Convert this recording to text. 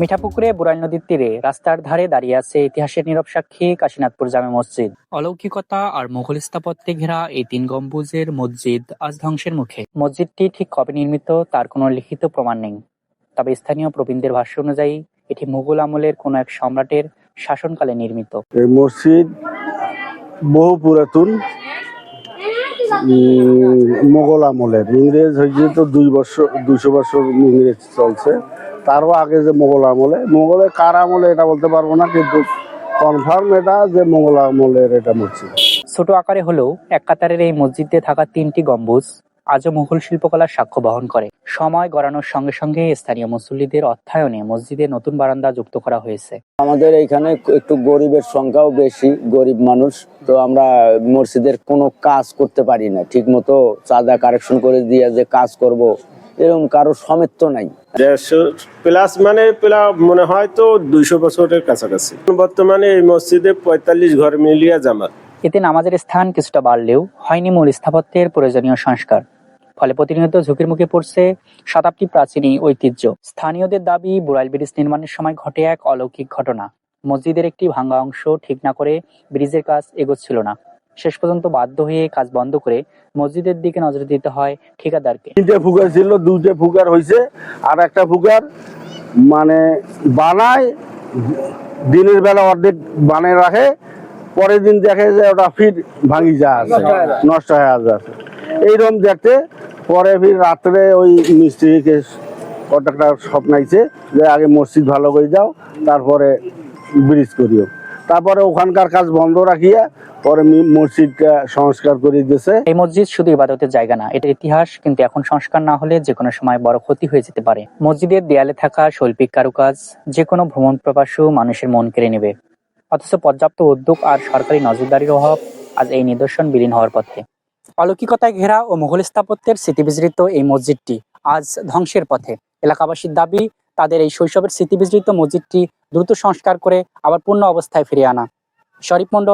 মিঠাপুকুরে বুড়াইল নদীর তীরে রাস্তার ধারে দাঁড়িয়ে আছে ইতিহাসের নীরব সাক্ষী কাশীনাথপুর জামে মসজিদ। অলৌকিকতা আর মোগল স্থাপত্যে ঘেরা এই ৩ গম্বুজের মসজিদ আজ ধ্বংসের মুখে। মসজিদটি ঠিক কবে নির্মিত তার কোনো লিখিত প্রমাণ নেই, তবে স্থানীয় প্রবীণদের ভাষ্য অনুযায়ী এটি মুঘল আমলের কোনো এক সম্রাটের শাসনকালে নির্মিত। এই মসজিদ বহু পুরাতন, মোগল আমলের। ইংরেজ হয়েছে তো 200 বছর ইংরেজ চলছে, তারও আগে যে মোগল মোগলের কার আমলে এটা বলতে পারবো না, কিন্তু কনফার্ম এটা যে মোগল আমলের এটা মসজিদ। ছোট আকারে হলেও এক কাতারের এই মসজিদে থাকা 3টি গম্বুজ আজও মুঘল শিল্পকলার সাক্ষ্য বহন করে। সময় গড়ানোর সঙ্গে সঙ্গে স্থানীয় মুসল্লিদের অর্থায়নে মসজিদে নতুন বারান্দা যুক্ত করা হয়েছে। আমাদের এখানে একটু গরিবের সংখ্যাও বেশি, গরিব মানুষ, তো আমরা মসজিদের কোনো কাজ করতে পারি না ঠিক মতো। চাঁদা কারেকশন করে দিয়ে যে কাজ করব এরকম কারো সমেত নাই। 150 প্লাস মনে হয় তো 200 বছরের কাছাকাছি। বর্তমানে এই মসজিদে 45 ঘর মিলিয়ে জামাত। এতে নামাজের স্থান কিছুটা বাড়লেও হয়নি মূল স্থাপত্যের প্রয়োজনীয় সংস্কার। ফলে প্রতিনিয়ত ঝুঁকির মুখে পড়ছে শতাব্দী প্রাচীন এই ঐতিহ্য। স্থানীয়দের দাবি, বুড়াইল ব্রিজ নির্মাণের সময় ঘটে এক অলৌকিক ঘটনা। মসজিদের একটি ভাঙা অংশ ঠিক না করে ব্রিজের কাজ এগোচ্ছিল না। শেষ পর্যন্ত বাধ্য হয়ে কাজ বন্ধ করে মসজিদের দিকে নজর দিতে হয় ঠিকাদারকে। 3টে ফুকার ছিল, 2টে ফুকার হয়েছে, আর একটা ফুকার মানে বানায় দিনের বেলা অর্ধেক বানিয়ে রাখে, পরের দিন দেখে যে ওটা ফির ভাঙি যা আছে, নষ্ট হয়ে আছে। এইরকম দেখতে পরে ফির রাত্রে ওই মিস্ত্রিকে কন্ট্রাক্টর স্বপ্নাইছে যে আগে মসজিদ ভালো করে দাও, তারপরে ব্রিজ করিও। তারপরে ওখানকার কাজ বন্ধ রাখিয়া পরে মসজিদটা সংস্কার করে দিয়েছে। এই মসজিদ শুধু ইবাদতের জায়গা না, এটার ইতিহাস, কিন্তু এখন সংস্কার না হলে যে কোনো সময় বড় ক্ষতি হয়ে যেতে পারে। মসজিদের দেয়ালে থাকা শৈল্পিক কারুকাজ যে কোনো ভ্রমণ প্রবাসী মানুষের মন কেড়ে নেবে, অথচ পর্যাপ্ত উদ্যোগ আর সরকারি নজরদারির অভাব আজ এই নিদর্শন বিলীন হওয়ার পথে। অলৌকিকতায় ঘেরা ও মুঘল স্থাপত্যের স্মৃতিবিজড়িত এই মসজিদটি আজ ধ্বংসের পথে। এলাকাবাসীর দাবি, তাদের এই শৈশবের স্মৃতিবিজড়িত মসজিদটি দ্রুত সংস্কার করে আবার পূর্ণ অবস্থায় ফিরিয়ে আনা। শরীফ মন্ডল।